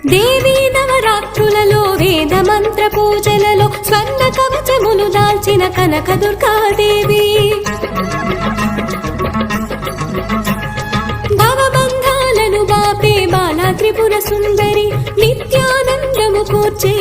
దేవీ నవరాత్రులలో వేద మంత్ర పూజలలో స్వర్ణ కవచములు దాల్చిన కనక దుర్గాదేవి భవబంధాలను బాపే బాలా త్రిపుర సుందరి నిత్యానందము కూర్చే